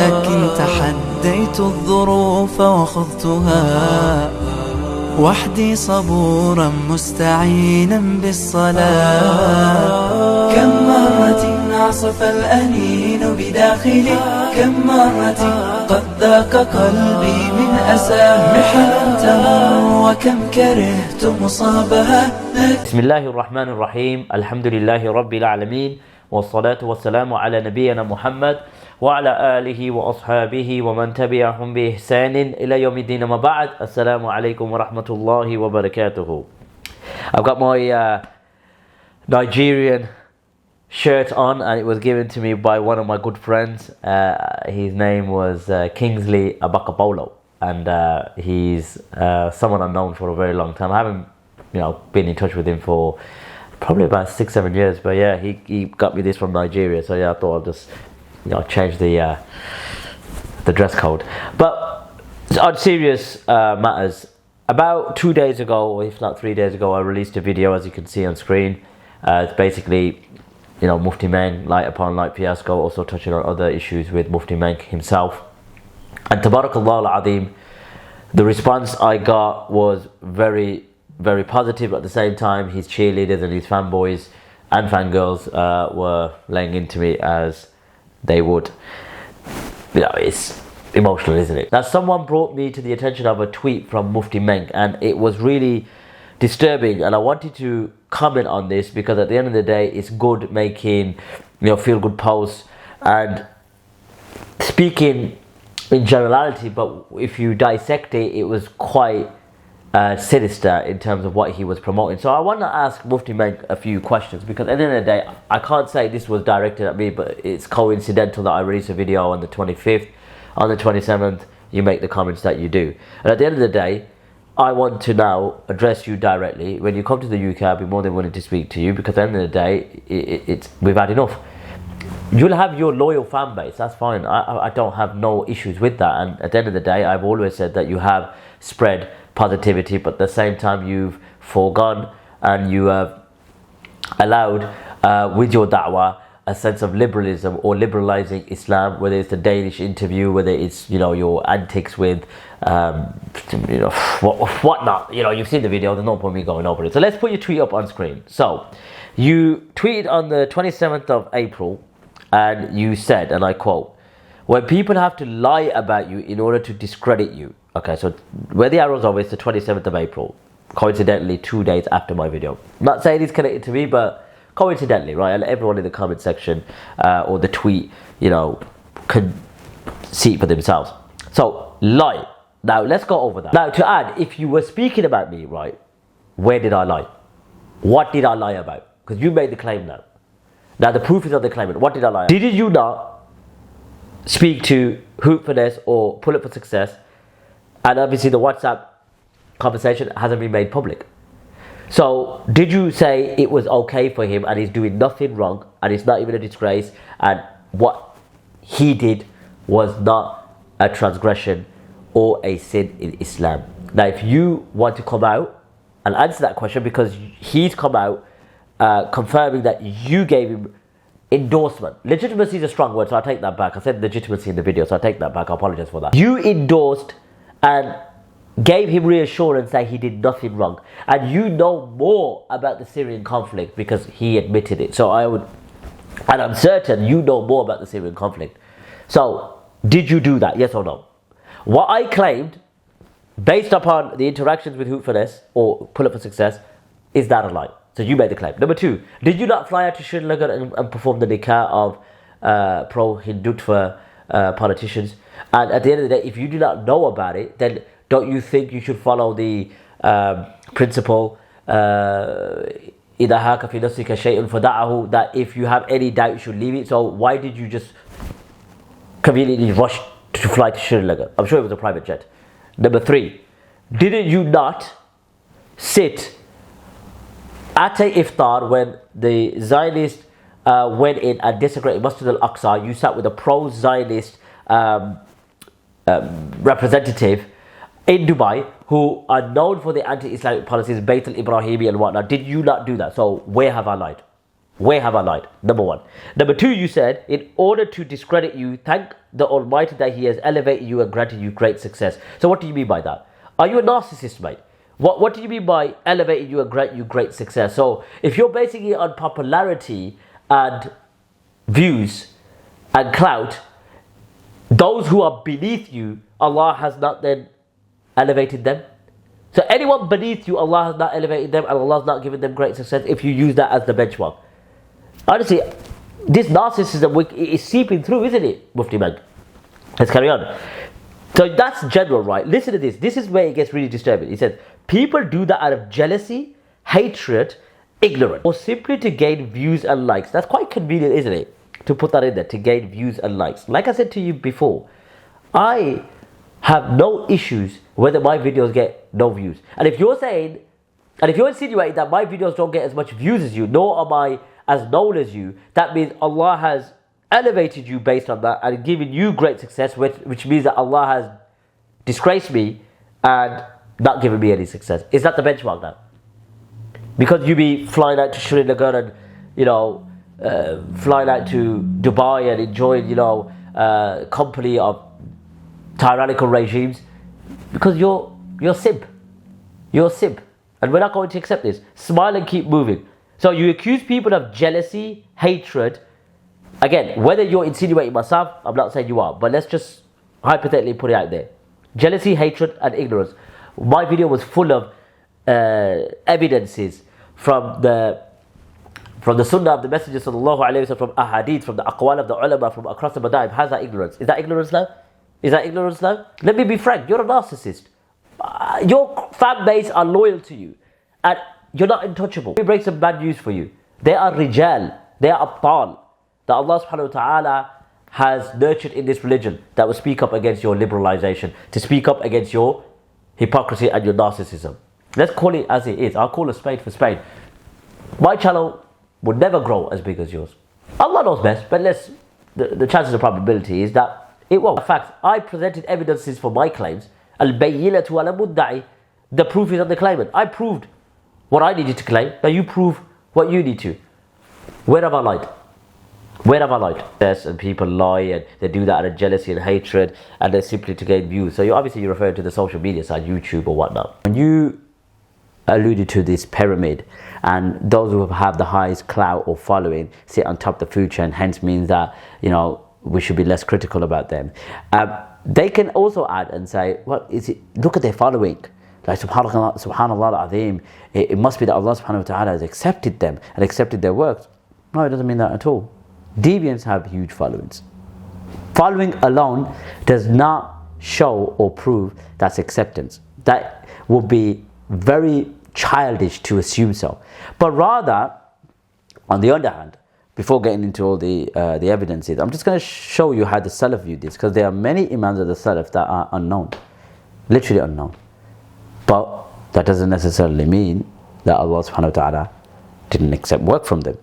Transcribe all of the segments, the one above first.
لكن تحديت الظروف وخضتها وحدي صبورا مستعينا بالصلاة. كم مرة عصف الأنين بداخلي، كم مرة قد ذاق قلبي من أساه محن تمر، وكم كرهت مصابها. بسم الله الرحمن الرحيم. الحمد لله رب العالمين، والصلاة والسلام على نبينا محمد وعلى آله وأصحابه ومن تبعهم بإحسان إلى يوم الدين. ما بعد. السلام عليكم ورحمة الله وبركاته. I've got my Nigerian shirt on, and it was given to me by one of my good friends. His name was Kingsley Abakapolo, and he's someone I've known for a very long time. I haven't been in touch with him for probably about 6-7 years, but yeah, he got me this from Nigeria, so yeah, I thought I'll just change the dress code. But on serious matters, about 2 days ago, or if not 3 days ago, I released a video, as you can see on screen. It's basically Mufti Menk, light upon light fiasco, also touching on other issues with Mufti Menk himself. And tabarakallah al-azim, the response I got was very, very positive. At the same time, his cheerleaders and his fanboys and fangirls were laying into me as they would. It's emotional, isn't it? Now, someone brought me to the attention of a tweet from Mufti Menk, and it was really disturbing, and I wanted to comment on this because at the end of the day, it's good making feel good posts and speaking in generality, but if you dissect it, it was quite sinister in terms of what he was promoting. So I want to ask Mufti Menk a few questions, because at the end of the day, I can't say this was directed at me, but it's coincidental that I released a video on the 25th. On the 27th, you make the comments that you do. And at the end of the day, I want to now address you directly. When you come to the UK, I'll be more than willing to speak to you, because at the end of the day, we've had enough. You'll have your loyal fan base, that's fine. I don't have no issues with that. And at the end of the day, I've always said that you have spread positivity, but at the same time, you've foregone and you have allowed with your da'wah a sense of liberalism or liberalizing Islam, whether it's the Danish interview, whether it's your antics with whatnot. You've seen the video, there's no point me going over it. So let's put your tweet up on screen. So you tweeted on the 27th of April, and you said, and I quote, "When people have to lie about you in order to discredit you." Okay, so where the arrows are, it's the 27th of April, coincidentally 2 days after my video. I'm not saying it's connected to me, but coincidentally, right? And everyone in the comment section or the tweet, can see it for themselves. So, lie. Now, let's go over that. Now, to add, if you were speaking about me, right, where did I lie? What did I lie about? Because you made the claim now. Now, the proof is on the claimant. What did I lie about? Did you not speak to Hoop Finesse or Pull Up for Success? And obviously, the WhatsApp conversation hasn't been made public. So, did you say it was okay for him and he's doing nothing wrong and it's not even a disgrace, and what he did was not a transgression or a sin in Islam? Now, if you want to come out and answer that question, because he's come out confirming that you gave him endorsement. Legitimacy is a strong word, so I take that back. I said legitimacy in the video, so I take that back. I apologize for that. You endorsed and gave him reassurance that he did nothing wrong, and you know more about the Syrian conflict because he admitted it. So I'm certain you know more about the Syrian conflict. So did you do that, yes or no? What I claimed, based upon the interactions with Hoop Finesse or Pull Up for Success, is that a lie? So you made the claim. Number two, did you not fly out to Sri Lanka and perform the nikah of pro-Hindutva politicians? And at the end of the day, if you do not know about it, then don't you think you should follow the principle إِذَا هَاكَ فِي نَفْسِكَ شَيْءٌ فَدَعَهُ, that if you have any doubt, you should leave it? So why did you just conveniently rush to fly to Sri Lanka? I'm sure it was a private jet. Number three, didn't you not sit at a iftar when the Zionists went in and desecrated Masjid al-Aqsa? You sat with a pro-Zionist representative in Dubai who are known for the anti-Islamic policies, Bayt al-Ibrahimi and whatnot. Did you not do that? So where have I lied? Where have I lied? Number one. Number two, you said, in order to discredit you, thank the Almighty that He has elevated you and granted you great success. So what do you mean by that? Are you a narcissist, mate? What do you mean by elevating you and grant you great success? So if you're basing it on popularity and views and clout, those who are beneath you, Allah has not then elevated them. So anyone beneath you, Allah has not elevated them and Allah has not given them great success if you use that as the benchmark. Honestly, this narcissism is seeping through, isn't it, Mufti Menk? Let's carry on. So that's general, right? Listen to this. This is where it gets really disturbing. He says, people do that out of jealousy, hatred, ignorance, or simply to gain views and likes. That's quite convenient, isn't it? To put that in there, to gain views and likes. Like I said to you before, I have no issues whether my videos get no views. And if you're saying, and if you're insinuating that my videos don't get as much views as you, nor am I as known as you, that means Allah has elevated you based on that and given you great success, which means that Allah has disgraced me and not given me any success. Is that the benchmark now? Because you be flying out to Srinagar and, you know, flying out to Dubai and enjoying, you know, company of tyrannical regimes, because you're a simp. You're a simp. And we're not going to accept this. Smile and keep moving. So you accuse people of jealousy, hatred. Again, whether you're insinuating myself, I'm not saying you are, but let's just hypothetically put it out there. Jealousy, hatred, and ignorance. My video was full of evidences from the sunnah of the Messenger sallallahu alaihi wasallam, from ahadith, from the aqwal of the ulama, from across the madhab. How's that ignorance? Is that ignorance now? Is that ignorance now? Let me be frank, you're a narcissist. Your fan base are loyal to you and you're not untouchable. Let me break some bad news for you. They are rijal, they are abtal that Allah subhanahu wa ta'ala has nurtured in this religion that will speak up against your liberalization, to speak up against your hypocrisy and your narcissism. Let's call it as it is. I'll call a spade for spade. My channel would never grow as big as yours. Allah knows best, but the chances of probability is that it won't. In fact, I presented evidences for my claims. Al-bayyinatu ala mudda'i. The proof is on the claimant. I proved what I needed to claim. Now you prove what you need to. Where have I lied? Where have I lied? Yes, and people lie and they do that out of jealousy and hatred and they're simply to gain views. So you're referring to the social media side, YouTube or whatnot. When you alluded to this pyramid and those who have the highest clout or following sit on top of the food chain, hence means that, you know, we should be less critical about them. They can also add and say, well, look at their following. Like subhanallah al-azim, it must be that Allah subhanahu wa ta'ala has accepted them and accepted their works. No, it doesn't mean that at all. Deviants have huge followings. Following alone does not show or prove that's acceptance. That would be very childish to assume so. But rather, on the other hand, before getting into all the evidences, I'm just going to show you how the Salaf view this, because there are many Imams of the Salaf that are unknown, literally unknown. But that doesn't necessarily mean that Allah subhanahu wa ta'ala didn't accept work from them.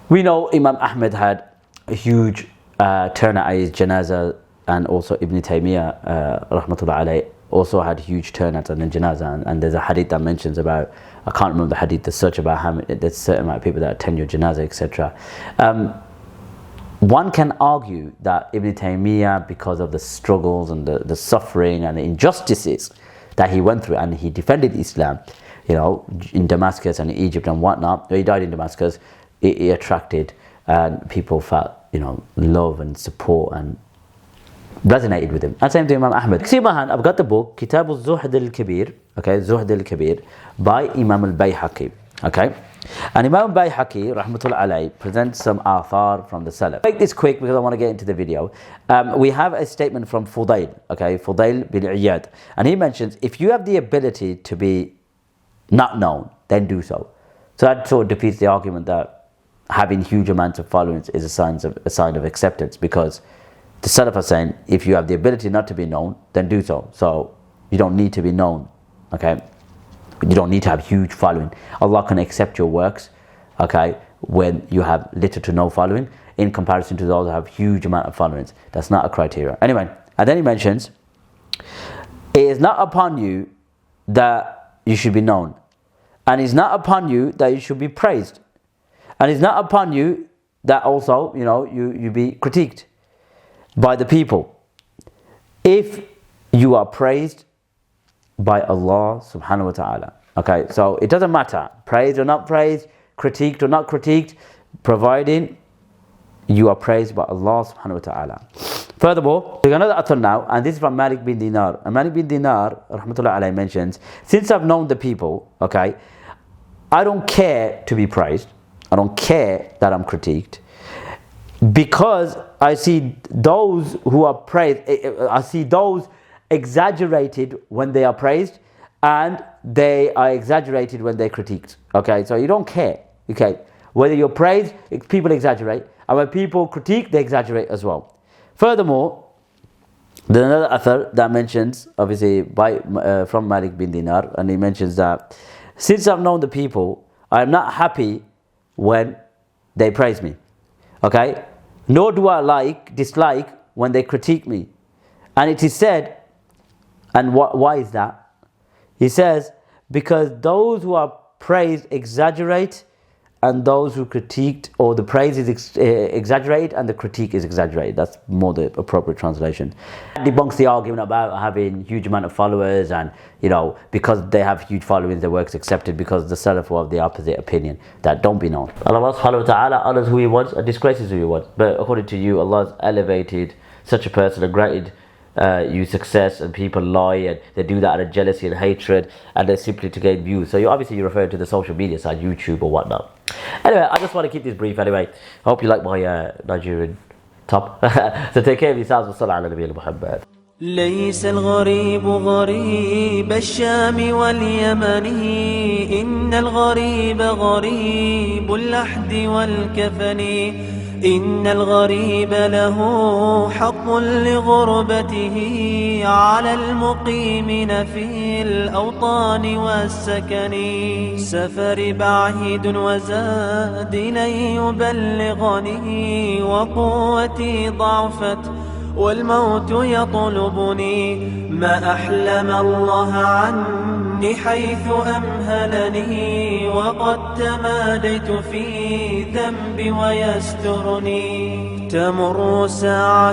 We know Imam Ahmed had a huge turnout at his janazah, and also Ibn Taymiyyah rahmatullah alayhi also had huge turnouts on the janazah, and there's a hadith that mentions about, I can't remember the hadith, the search about how many, there's a certain amount of people that attend your janazah, etc. One can argue that Ibn Taymiyyah, because of the struggles and the suffering and the injustices that he went through, and he defended Islam, you know, in Damascus and in Egypt and whatnot. He died in Damascus. It attracted, and people felt, you know, love and support and resonated with him. And same to Imam Ahmed. See my hand, I've got the book Kitab al-Zuhd al-Kabir, okay, Zuhd al-Kabir by Imam al-Bayhaqi, okay. And Imam al-Bayhaqi rahmatullah alayhi presents some athar from the Salaf. Make this quick because I want to get into the video. We have a statement from Fudail, okay, Fudail bin Iyad, and he mentions, if you have the ability to be not known, then do so. So that sort of defeats the argument that having huge amounts of followings is a sign of acceptance, because the Salaf are saying, if you have the ability not to be known, then do so. So you don't need to be known, okay? You don't need to have huge following. Allah can accept your works, okay, when you have little to no following, in comparison to those who have huge amount of followings. That's not a criteria. Anyway, and then he mentions, it is not upon you that you should be known, and it's not upon you that you should be praised, And it's not upon you that also, you be critiqued by the people. If you are praised by Allah subhanahu wa ta'ala. Okay, so it doesn't matter, praised or not praised, critiqued or not critiqued, providing you are praised by Allah subhanahu wa ta'ala. Furthermore, there's another athar now, and this is from Malik bin Dinar. And Malik bin Dinar, rahmatullah alayhi, mentions, since I've known the people, okay, I don't care to be praised. I don't care that I'm critiqued. Because I see those who are praised, I see those exaggerated when they are praised, and they are exaggerated when they're critiqued. Okay, so you don't care. Okay, whether you're praised, people exaggerate, and when people critique, they exaggerate as well. Furthermore, there's another author that mentions, obviously from Malik bin Dinar, and he mentions that since I've known the people, I'm not happy when they praise me. Okay, nor do I dislike when they critique me. And it is said, and why is that? He says, because those who are praised exaggerate, and those who critiqued, or the praise is exaggerated and the critique is exaggerated. That's more the appropriate translation. It debunks the argument about having huge amount of followers, and because they have huge followings, their work's accepted because the Salaf were of the opposite opinion. That don't be known. Allah subhanahu wa ta'ala honors who He wants and disgraces who He wants. But according to you, Allah has elevated such a person and granted you success, and people lie and they do that out of jealousy and hatred, and they're simply to gain views. So you're referring to the social media side, YouTube or whatnot. Anyway, I just want to keep this brief anyway. I hope you like my Nigerian top. So take care of yourselves. Wa sallallahu ala Muhammad. ليس الغريب غريب الشام واليمن إن الغريب غريب اللحد والكفن إن الغريب له حق لغربته على المقيمين في الأوطان والسكن سفر بعيد وزاد لن يبلغني وقوتي ضعفت والموت يطلبني ما أحلم الله عني حيث أمهلني وقد تماديت في ذنبي ويسترني تمر ساعة